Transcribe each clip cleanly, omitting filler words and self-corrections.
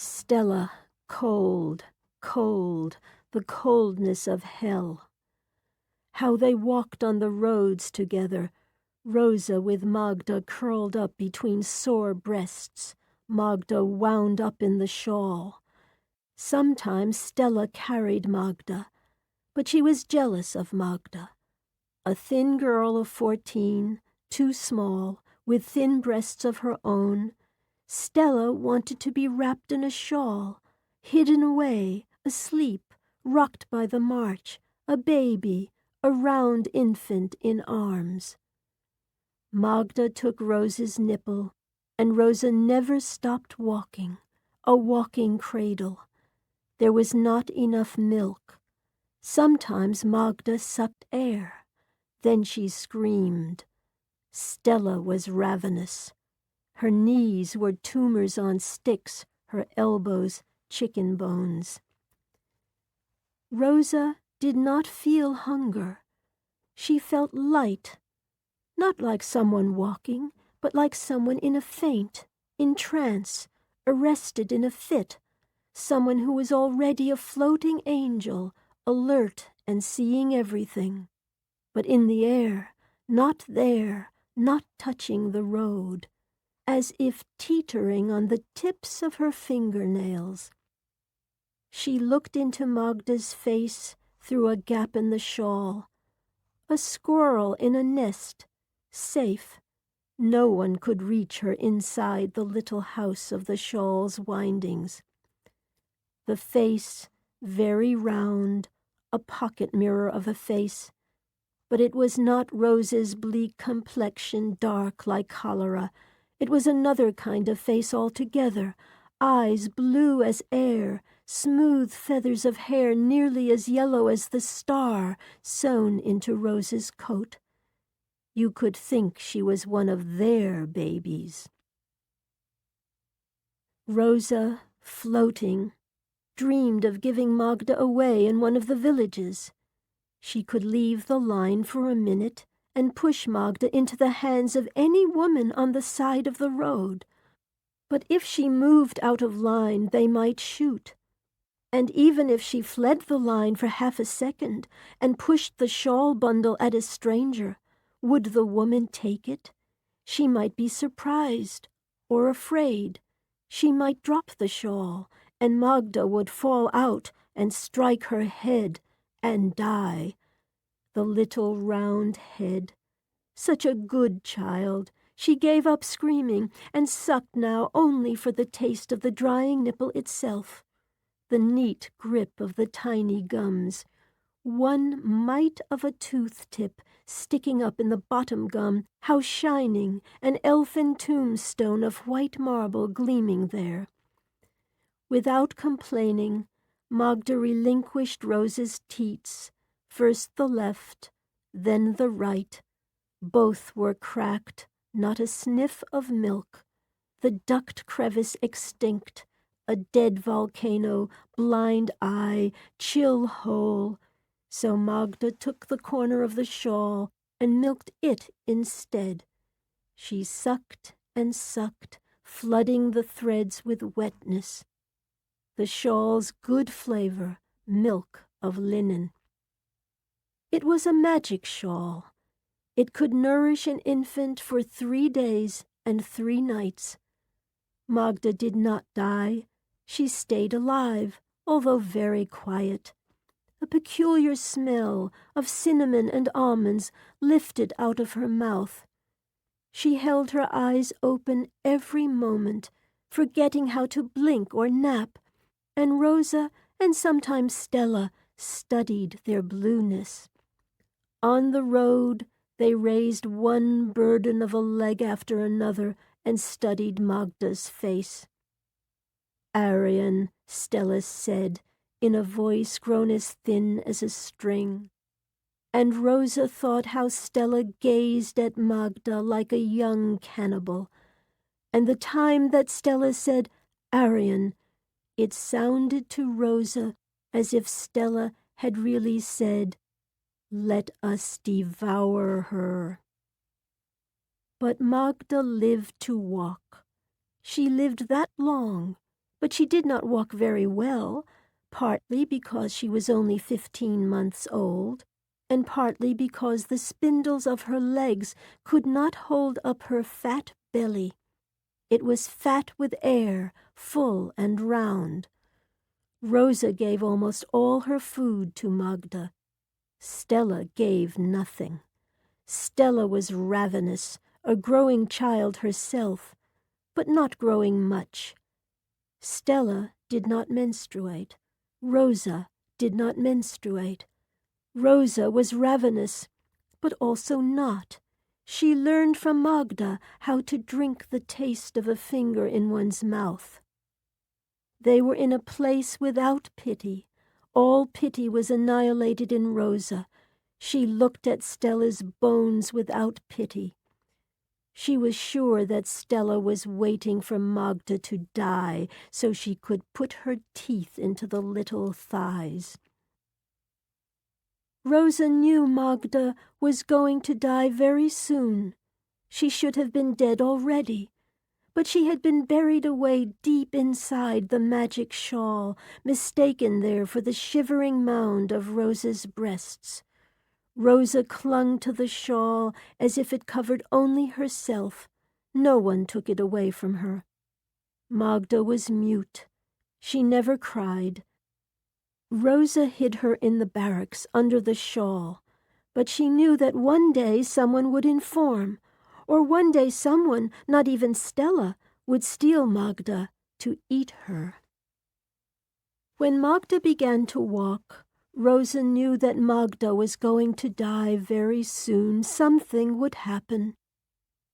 Stella, cold, cold, the coldness of hell. How they walked on the roads together, Rosa with Magda curled up between sore breasts, Magda wound up in the shawl. Sometimes Stella carried Magda, but she was jealous of Magda. A thin girl of 14, too small, with thin breasts of her own, Stella wanted to be wrapped in a shawl, hidden away, asleep, rocked by the march, a baby, a round infant in arms. Magda took Rosa's nipple, and Rosa never stopped walking, a walking cradle. There was not enough milk. Sometimes Magda sucked air. Then she screamed. Stella was ravenous. Her knees were tumors on sticks, her elbows chicken bones. Rosa did not feel hunger. She felt light, not like someone walking, but like someone in a faint, in trance, arrested in a fit, someone who was already a floating angel, alert and seeing everything, but in the air, not there, not touching the road, as if teetering on the tips of her fingernails. She looked into Magda's face through a gap in the shawl. A squirrel in a nest, safe. No one could reach her inside the little house of the shawl's windings. The face, very round, a pocket mirror of a face, but it was not Rosa's bleak complexion, dark like cholera. It was another kind of face altogether, eyes blue as air, smooth feathers of hair nearly as yellow as the star sewn into Rosa's coat. You could think she was one of their babies. Rosa, floating, dreamed of giving Magda away in one of the villages. She could leave the line for a minute and push Magda into the hands of any woman on the side of the road. But if she moved out of line, they might shoot. And even if she fled the line for half a second and pushed the shawl bundle at a stranger, would the woman take it? She might be surprised or afraid. She might drop the shawl, and Magda would fall out and strike her head and die. The little round head. Such a good child. She gave up screaming and sucked now only for the taste of the drying nipple itself. The neat grip of the tiny gums. One mite of a tooth tip sticking up in the bottom gum, how shining, an elfin tombstone of white marble gleaming there. Without complaining, Magda relinquished Rosa's teats, first the left, then the right. Both were cracked, not a sniff of milk, the duct crevice extinct, a dead volcano, blind eye, chill hole. So Magda took the corner of the shawl and milked it instead. She sucked and sucked, flooding the threads with wetness. The shawl's good flavor, milk of linen. It was a magic shawl. It could nourish an infant for 3 days and 3 nights. Magda did not die. She stayed alive, although very quiet. A peculiar smell of cinnamon and almonds lifted out of her mouth. She held her eyes open every moment, forgetting how to blink or nap, and Rosa and sometimes Stella studied their blueness. On the road, they raised one burden of a leg after another and studied Magda's face. "Arian," Stella said, in a voice grown as thin as a string. And Rosa thought how Stella gazed at Magda like a young cannibal. And the time that Stella said, "Arian," it sounded to Rosa as if Stella had really said, "Let us devour her." But Magda lived to walk. She lived that long, but she did not walk very well, partly because she was only 15 months old, and partly because the spindles of her legs could not hold up her fat belly. It was fat with air, full and round. Rosa gave almost all her food to Magda. Stella gave nothing. Stella was ravenous, a growing child herself, but not growing much. Stella did not menstruate. Rosa did not menstruate. Rosa was ravenous, but also not. She learned from Magda how to drink the taste of a finger in one's mouth. They were in a place without pity. All pity was annihilated in Rosa. She looked at Stella's bones without pity. She was sure that Stella was waiting for Magda to die so she could put her teeth into the little thighs. Rosa knew Magda was going to die very soon. She should have been dead already, but she had been buried away deep inside the magic shawl, mistaken there for the shivering mound of Rosa's breasts. Rosa clung to the shawl as if it covered only herself. No one took it away from her. Magda was mute. She never cried. Rosa hid her in the barracks under the shawl, but she knew that one day someone would inform, or one day someone, not even Stella, would steal Magda to eat her. When Magda began to walk, Rosa knew that Magda was going to die very soon. Something would happen.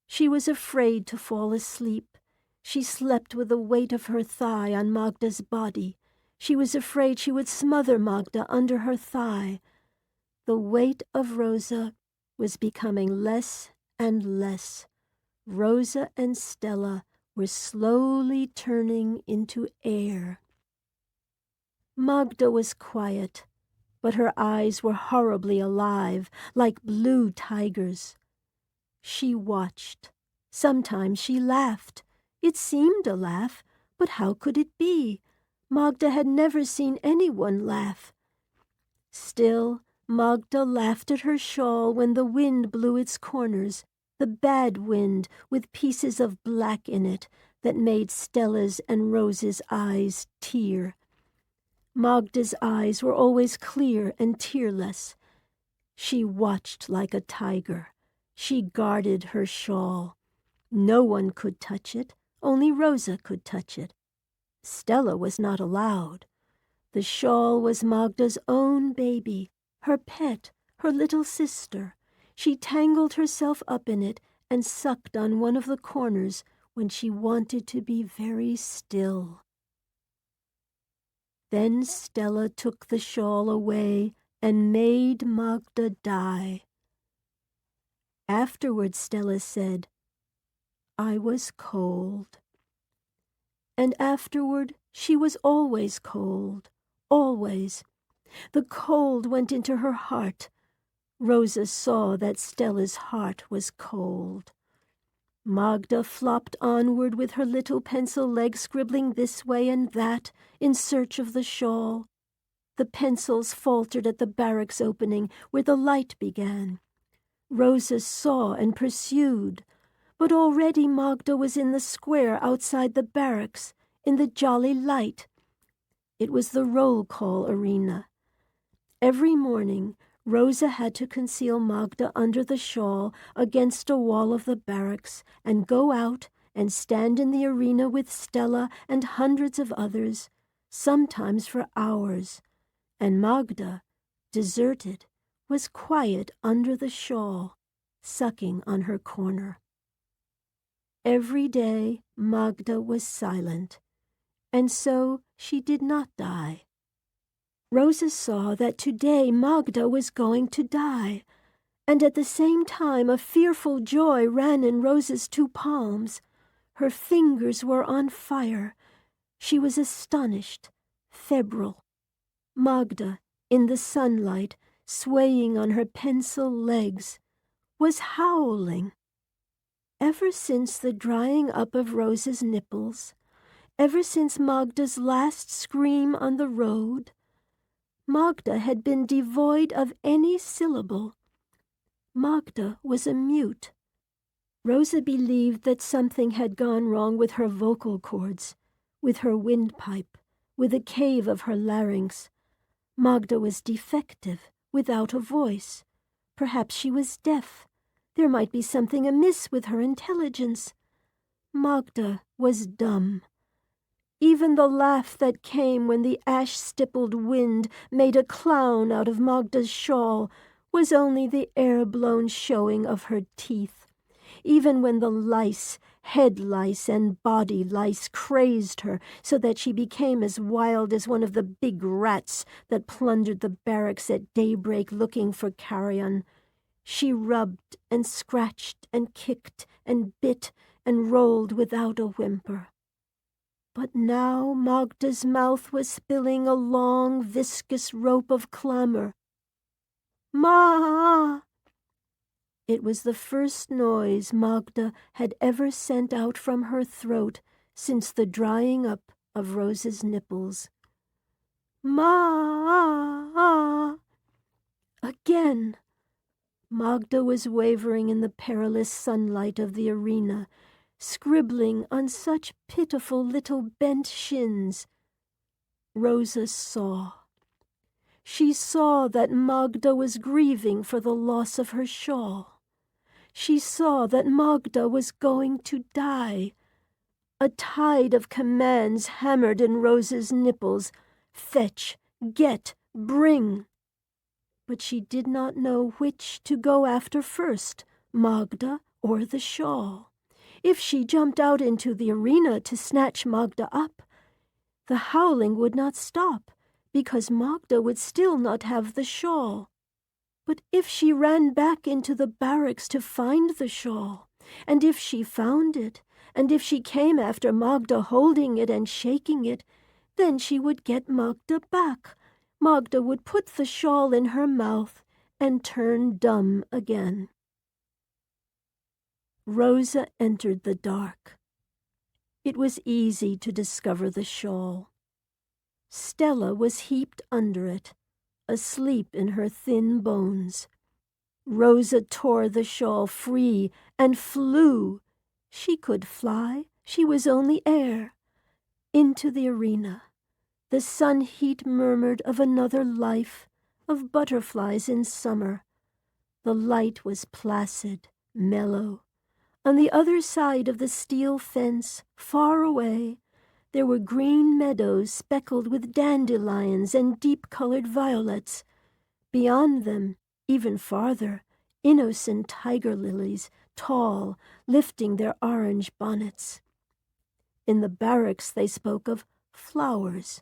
She was afraid to fall asleep. She slept with the weight of her thigh on Magda's body. She was afraid she would smother Magda under her thigh. The weight of Rosa was becoming less and less. Rosa and Stella were slowly turning into air. Magda was quiet, but her eyes were horribly alive, like blue tigers. She watched. Sometimes she laughed. It seemed a laugh, but how could it be? Magda had never seen anyone laugh. Still, Magda laughed at her shawl when the wind blew its corners, the bad wind with pieces of black in it that made Stella's and Rosa's eyes tear. Magda's eyes were always clear and tearless. She watched like a tiger. She guarded her shawl. No one could touch it. Only Rosa could touch it. Stella was not allowed. The shawl was Magda's own baby, her pet, her little sister. She tangled herself up in it and sucked on one of the corners when she wanted to be very still. Then Stella took the shawl away and made Magda die. Afterward, Stella said, "I was cold." And afterward, she was always cold, always. The cold went into her heart. Rosa saw that Stella's heart was cold. Magda flopped onward with her little pencil leg scribbling this way and that in search of the shawl. The pencils faltered at the barracks opening where the light began. Rosa saw and pursued, but already Magda was in the square outside the barracks, in the jolly light. It was the roll call arena. Every morning, Rosa had to conceal Magda under the shawl against a wall of the barracks and go out and stand in the arena with Stella and hundreds of others, sometimes for hours. And Magda, deserted, was quiet under the shawl, sucking on her corner. Every day Magda was silent, and so she did not die. Rosa saw that today Magda was going to die, and at the same time a fearful joy ran in Rosa's 2 palms. Her fingers were on fire. She was astonished, febrile. Magda, in the sunlight, swaying on her pencil legs, was howling. Ever since the drying up of Rosa's nipples, ever since Magda's last scream on the road, Magda had been devoid of any syllable. Magda was a mute. Rosa believed that something had gone wrong with her vocal cords, with her windpipe, with the cave of her larynx. Magda was defective, without a voice. Perhaps she was deaf. There might be something amiss with her intelligence. Magda was dumb. Even the laugh that came when the ash-stippled wind made a clown out of Magda's shawl was only the air-blown showing of her teeth. Even when the lice, head lice and body lice, crazed her so that she became as wild as one of the big rats that plundered the barracks at daybreak looking for carrion, she rubbed and scratched and kicked and bit and rolled without a whimper. But now Magda's mouth was spilling a long, viscous rope of clamor. "Ma!" It was the first noise Magda had ever sent out from her throat since the drying up of Rosa's nipples. "Ma!" Again. Magda was wavering in the perilous sunlight of the arena, scribbling on such pitiful little bent shins. Rosa saw. She saw that Magda was grieving for the loss of her shawl. She saw that Magda was going to die. A tide of commands hammered in Rosa's nipples. Fetch, get, bring. But she did not know which to go after first, Magda or the shawl. If she jumped out into the arena to snatch Magda up, the howling would not stop, because Magda would still not have the shawl. But if she ran back into the barracks to find the shawl, and if she found it, and if she came after Magda holding it and shaking it, then she would get Magda back. Magda would put the shawl in her mouth and turn dumb again. Rosa entered the dark. It was easy to discover the shawl. Stella was heaped under it, asleep in her thin bones. Rosa tore the shawl free and flew. She could fly. She was only air. Into the arena. The sun heat murmured of another life, of butterflies in summer. The light was placid, mellow. On the other side of the steel fence, far away, there were green meadows speckled with dandelions and deep-colored violets. Beyond them, even farther, innocent tiger lilies, tall, lifting their orange bonnets. In the barracks they spoke of flowers,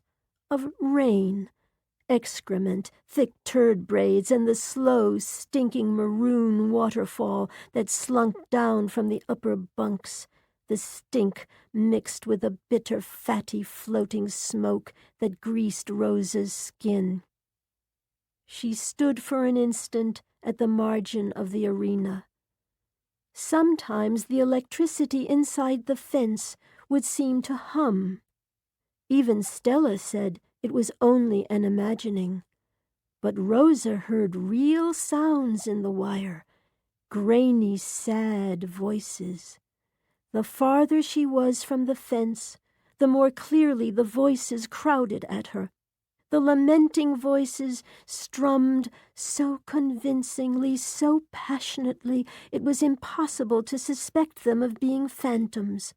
of rain, excrement, thick turd braids, and the slow, stinking maroon waterfall that slunk down from the upper bunks, the stink mixed with a bitter, fatty, floating smoke that greased Rosa's skin. She stood for an instant at the margin of the arena. Sometimes the electricity inside the fence would seem to hum. Even Stella said it was only an imagining. But Rosa heard real sounds in the wire, grainy, sad voices. The farther she was from the fence, the more clearly the voices crowded at her. The lamenting voices strummed so convincingly, so passionately, it was impossible to suspect them of being phantoms.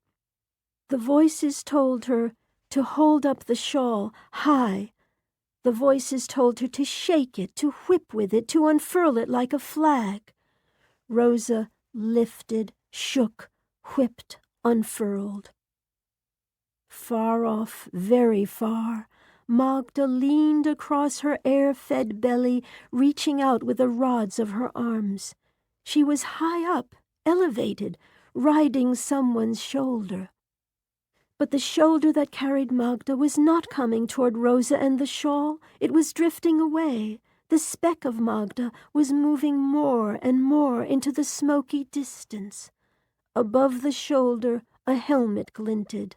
The voices told her to hold up the shawl high. The voices told her to shake it, to whip with it, to unfurl it like a flag. Rosa lifted, shook, whipped, unfurled. Far off, very far, Magda leaned across her air-fed belly, reaching out with the rods of her arms. She was high up, elevated, riding someone's shoulder. But the shoulder that carried Magda was not coming toward Rosa and the shawl. It was drifting away. The speck of Magda was moving more and more into the smoky distance. Above the shoulder, a helmet glinted.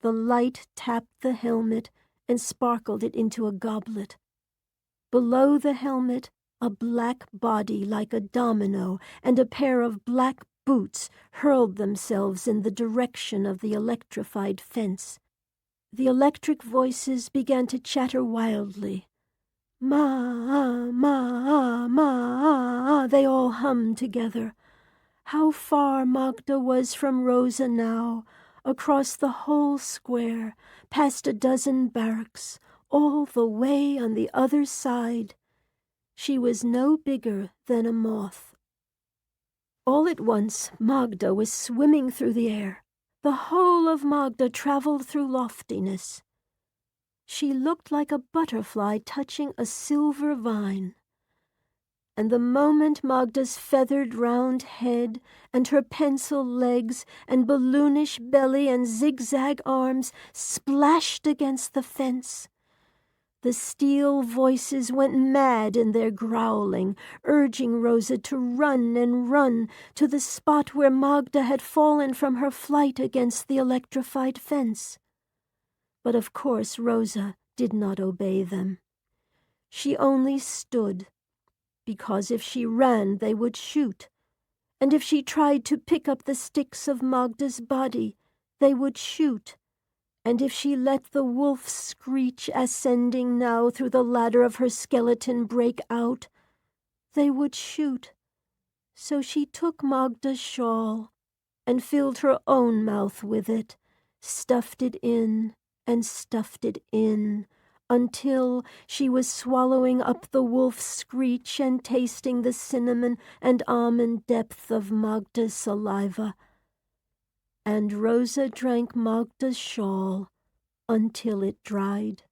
The light tapped the helmet and sparkled it into a goblet. Below the helmet, a black body like a domino and a pair of black boots hurled themselves in the direction of the electrified fence. The electric voices began to chatter wildly. Ma, ma, ma, they all hummed together. How far Magda was from Rosa now, across the whole square, past a dozen barracks, all the way on the other side. She was no bigger than a moth. All at once Magda was swimming through the air. The whole of Magda traveled through loftiness. She looked like a butterfly touching a silver vine. And the moment Magda's feathered round head and her pencil legs and balloonish belly and zigzag arms splashed against the fence, the steel voices went mad in their growling, urging Rosa to run and run to the spot where Magda had fallen from her flight against the electrified fence. But of course Rosa did not obey them. She only stood, because if she ran they would shoot, and if she tried to pick up the sticks of Magda's body, they would shoot. And if she let the wolf's screech ascending now through the ladder of her skeleton break out, they would shoot. So she took Magda's shawl and filled her own mouth with it, stuffed it in and stuffed it in, until she was swallowing up the wolf's screech and tasting the cinnamon and almond depth of Magda's saliva. And Rosa drank Magda's shawl until it dried.